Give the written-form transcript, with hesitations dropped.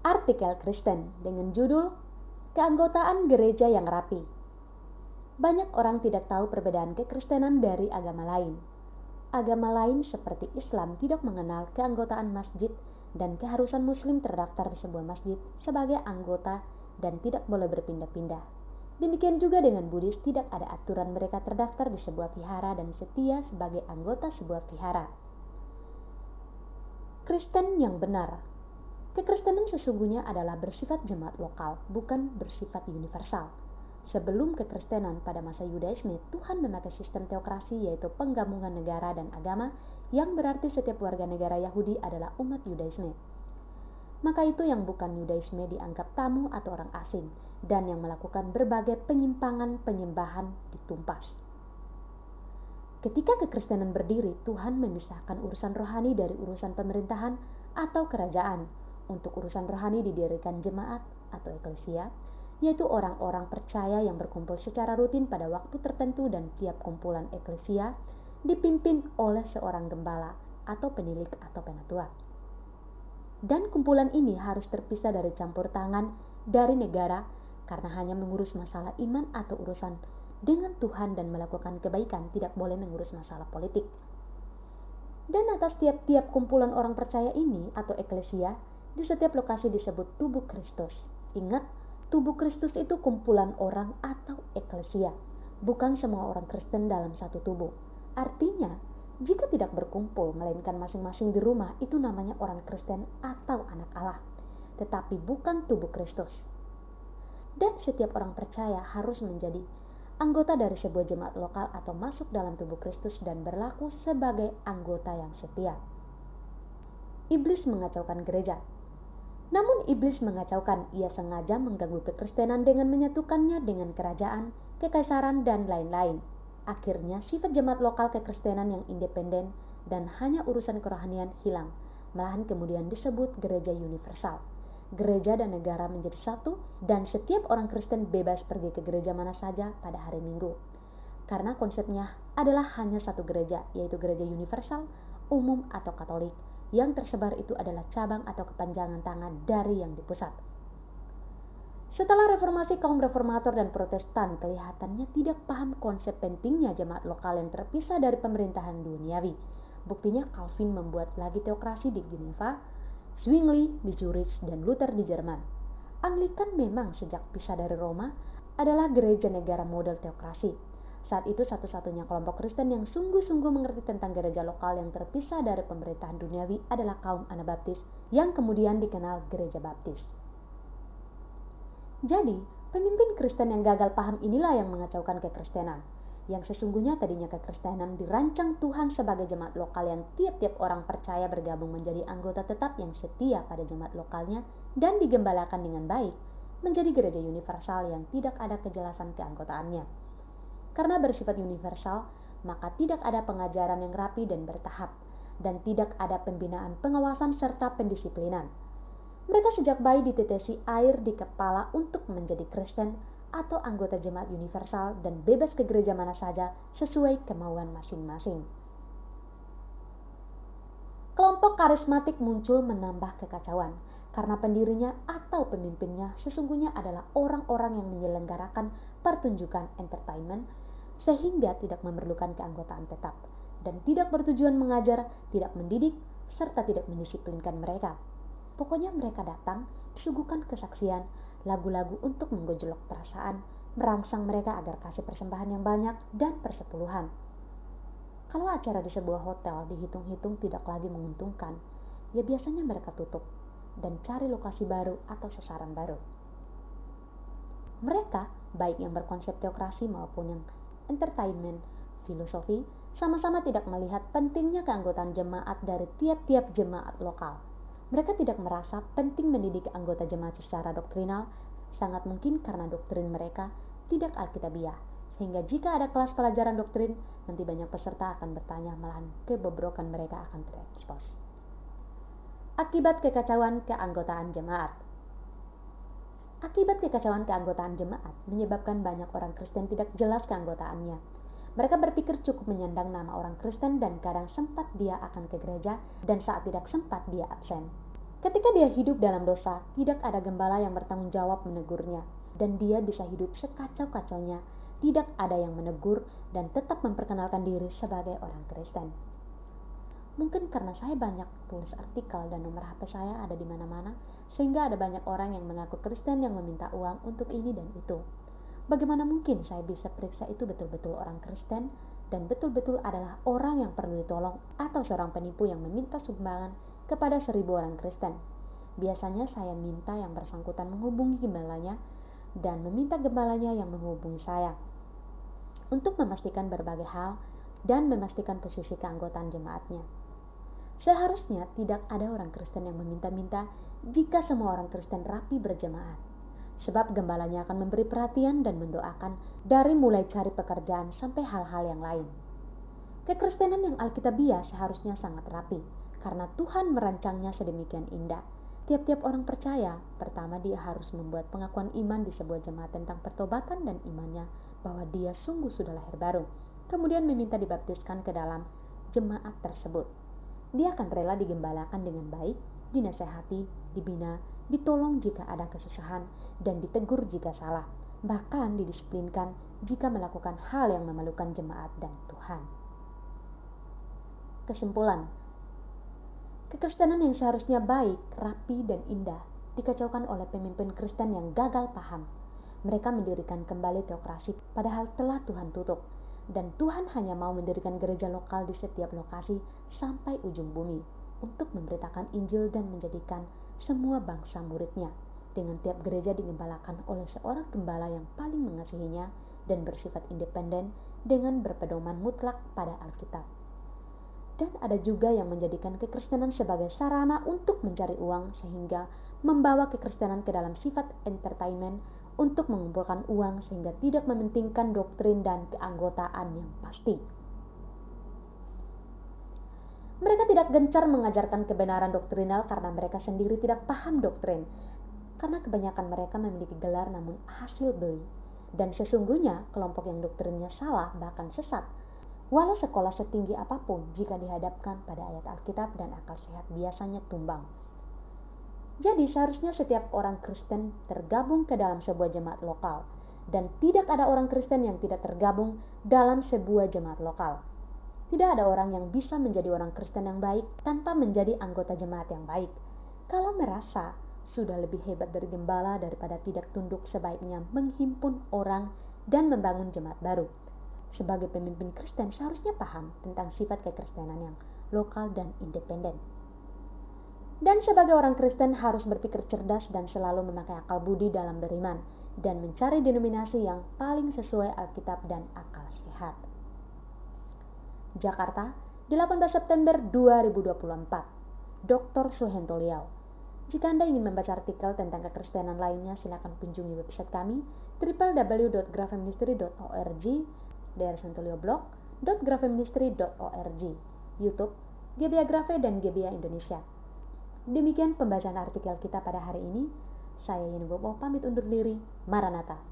artikel Kristen dengan judul Keanggotaan Gereja yang Rapi. Banyak orang tidak tahu perbedaan kekristenan dari agama lain. Agama lain seperti Islam tidak mengenal keanggotaan masjid dan keharusan muslim terdaftar di sebuah masjid sebagai anggota dan tidak boleh berpindah-pindah. Demikian juga dengan Buddhis, tidak ada aturan mereka terdaftar di sebuah vihara dan setia sebagai anggota sebuah vihara. Kristen yang benar. Kekristenan sesungguhnya adalah bersifat jemaat lokal, bukan bersifat universal. Sebelum kekristenan pada masa Yudaisme, Tuhan memakai sistem teokrasi, yaitu penggabungan negara dan agama, yang berarti setiap warga negara Yahudi adalah umat Yudaisme. Maka itu yang bukan Yudaisme dianggap tamu atau orang asing, dan yang melakukan berbagai penyimpangan penyembahan ditumpas. Ketika kekristenan berdiri, Tuhan memisahkan urusan rohani dari urusan pemerintahan atau kerajaan. Untuk urusan rohani didirikan jemaat atau eklesia, yaitu orang-orang percaya yang berkumpul secara rutin pada waktu tertentu, dan tiap kumpulan eklesia dipimpin oleh seorang gembala atau penilik atau penatua. Dan kumpulan ini harus terpisah dari campur tangan dari negara, karena hanya mengurus masalah iman atau urusan dengan Tuhan dan melakukan kebaikan, tidak boleh mengurus masalah politik. Dan atas tiap-tiap kumpulan orang percaya ini atau eklesia, di setiap lokasi disebut tubuh Kristus. Ingat, tubuh Kristus itu kumpulan orang atau eklesia, bukan semua orang Kristen dalam satu tubuh. Artinya, jika tidak berkumpul, melainkan masing-masing di rumah, itu namanya orang Kristen atau anak Allah, tetapi bukan tubuh Kristus. Dan setiap orang percaya harus menjadi anggota dari sebuah jemaat lokal atau masuk dalam tubuh Kristus dan berlaku sebagai anggota yang setia. Iblis mengacaukan gereja. Namun iblis mengacaukan, ia sengaja mengganggu kekristenan dengan menyatukannya dengan kerajaan, kekaisaran, dan lain-lain. Akhirnya sifat jemaat lokal kekristenan yang independen dan hanya urusan kerohanian hilang, malahan kemudian disebut gereja universal. Gereja dan negara menjadi satu, dan setiap orang Kristen bebas pergi ke gereja mana saja pada hari Minggu. Karena konsepnya adalah hanya satu gereja, yaitu gereja universal, umum atau Katolik. Yang tersebar itu adalah cabang atau kepanjangan tangan dari yang di pusat. Setelah reformasi, kaum reformator dan protestan kelihatannya tidak paham konsep pentingnya jemaat lokal yang terpisah dari pemerintahan duniawi. Buktinya Calvin membuat lagi teokrasi di Geneva, Zwingli di Zurich, dan Luther di Jerman. Anglikan memang sejak pisah dari Roma adalah gereja negara model teokrasi. Saat itu satu-satunya kelompok Kristen yang sungguh-sungguh mengerti tentang gereja lokal yang terpisah dari pemerintahan duniawi adalah kaum Anabaptis, yang kemudian dikenal gereja Baptis. Jadi, pemimpin Kristen yang gagal paham inilah yang mengacaukan kekristenan. Yang sesungguhnya tadinya kekristenan dirancang Tuhan sebagai jemaat lokal yang tiap-tiap orang percaya bergabung menjadi anggota tetap yang setia pada jemaat lokalnya dan digembalakan dengan baik, menjadi gereja universal yang tidak ada kejelasan keanggotaannya. Karena bersifat universal, maka tidak ada pengajaran yang rapi dan bertahap, dan tidak ada pembinaan, pengawasan, serta pendisiplinan. Mereka sejak bayi ditetesi air di kepala untuk menjadi Kristen atau anggota jemaat universal dan bebas ke gereja mana saja sesuai kemauan masing-masing. Kelompok karismatik muncul menambah kekacauan, karena pendirinya atau pemimpinnya sesungguhnya adalah orang-orang yang menyelenggarakan pertunjukan entertainment, sehingga tidak memerlukan keanggotaan tetap, dan tidak bertujuan mengajar, tidak mendidik, serta tidak mendisiplinkan mereka. Pokoknya mereka datang, disuguhkan kesaksian, lagu-lagu untuk menggojlok perasaan, merangsang mereka agar kasih persembahan yang banyak, dan persepuluhan. Kalau acara di sebuah hotel dihitung-hitung tidak lagi menguntungkan, ya biasanya mereka tutup dan cari lokasi baru atau sasaran baru. Mereka, baik yang berkonsep teokrasi maupun yang entertainment, filosofi, sama-sama tidak melihat pentingnya keanggotaan jemaat dari tiap-tiap jemaat lokal. Mereka tidak merasa penting mendidik anggota jemaat secara doktrinal, sangat mungkin karena doktrin mereka tidak alkitabiah, sehingga jika ada kelas pelajaran doktrin, nanti banyak peserta akan bertanya, malahan kebobrokan mereka akan terekspos. Akibat kekacauan keanggotaan jemaat. Akibat kekacauan keanggotaan jemaat menyebabkan banyak orang Kristen tidak jelas keanggotaannya. Mereka berpikir cukup menyandang nama orang Kristen dan kadang sempat dia akan ke gereja dan saat tidak sempat dia absen. Ketika dia hidup dalam dosa, tidak ada gembala yang bertanggung jawab menegurnya, dan dia bisa hidup sekacau-kacaunya, tidak ada yang menegur dan tetap memperkenalkan diri sebagai orang Kristen. Mungkin karena saya banyak tulis artikel dan nomor HP saya ada di mana-mana, sehingga ada banyak orang yang mengaku Kristen yang meminta uang untuk ini dan itu. Bagaimana mungkin saya bisa periksa itu betul-betul orang Kristen dan betul-betul adalah orang yang perlu ditolong, atau seorang penipu yang meminta sumbangan kepada 1.000 orang Kristen? Biasanya saya minta yang bersangkutan menghubungi gembalanya dan meminta gembalanya yang menghubungi saya untuk memastikan berbagai hal dan memastikan posisi keanggotaan jemaatnya. Seharusnya tidak ada orang Kristen yang meminta-minta jika semua orang Kristen rapi berjemaat, sebab gembalanya akan memberi perhatian dan mendoakan dari mulai cari pekerjaan sampai hal-hal yang lain. Kekristenan yang alkitabiah seharusnya sangat rapi, karena Tuhan merancangnya sedemikian indah. Tiap-tiap orang percaya, pertama dia harus membuat pengakuan iman di sebuah jemaat tentang pertobatan dan imannya bahwa dia sungguh sudah lahir baru, kemudian meminta dibaptiskan ke dalam jemaat tersebut. Dia akan rela digembalakan dengan baik, dinasehati, dibina, ditolong jika ada kesusahan, dan ditegur jika salah, bahkan didisiplinkan jika melakukan hal yang memalukan jemaat dan Tuhan. Kesimpulan, kekristenan yang seharusnya baik, rapi, dan indah dikacaukan oleh pemimpin Kristen yang gagal paham. Mereka mendirikan kembali teokrasi padahal telah Tuhan tutup, dan Tuhan hanya mau mendirikan gereja lokal di setiap lokasi sampai ujung bumi untuk memberitakan Injil dan menjadikan semua bangsa muridnya, dengan tiap gereja digembalakan oleh seorang gembala yang paling mengasihinya dan bersifat independen dengan berpedoman mutlak pada Alkitab. Dan ada juga yang menjadikan kekristenan sebagai sarana untuk mencari uang, sehingga membawa kekristenan ke dalam sifat entertainment untuk mengumpulkan uang, sehingga tidak mementingkan doktrin dan keanggotaan yang pasti. Mereka tidak gencar mengajarkan kebenaran doktrinal karena mereka sendiri tidak paham doktrin, karena kebanyakan mereka memiliki gelar namun hasil beli. Dan sesungguhnya kelompok yang doktrinnya salah bahkan sesat, walau sekolah setinggi apapun, jika dihadapkan pada ayat Alkitab dan akal sehat biasanya tumbang. Jadi seharusnya setiap orang Kristen tergabung ke dalam sebuah jemaat lokal, dan tidak ada orang Kristen yang tidak tergabung dalam sebuah jemaat lokal. Tidak ada orang yang bisa menjadi orang Kristen yang baik tanpa menjadi anggota jemaat yang baik. Kalau merasa sudah lebih hebat dari gembala daripada tidak tunduk, sebaiknya menghimpun orang dan membangun jemaat baru. Sebagai pemimpin Kristen seharusnya paham tentang sifat kekristenan yang lokal dan independen. Dan sebagai orang Kristen harus berpikir cerdas dan selalu memakai akal budi dalam beriman dan mencari denominasi yang paling sesuai Alkitab dan akal sehat. Jakarta, 18 September 2024. Dr. Suhento Liao. Jika Anda ingin membaca artikel tentang kekristenan lainnya, silakan kunjungi website kami www.grafeministry.org, drsuhentolioblog.grafeministry.org, YouTube, GBA Grafe dan GBA Indonesia. Demikian pembacaan artikel kita pada hari ini. Saya Yeni Bobo pamit undur diri. Maranatha.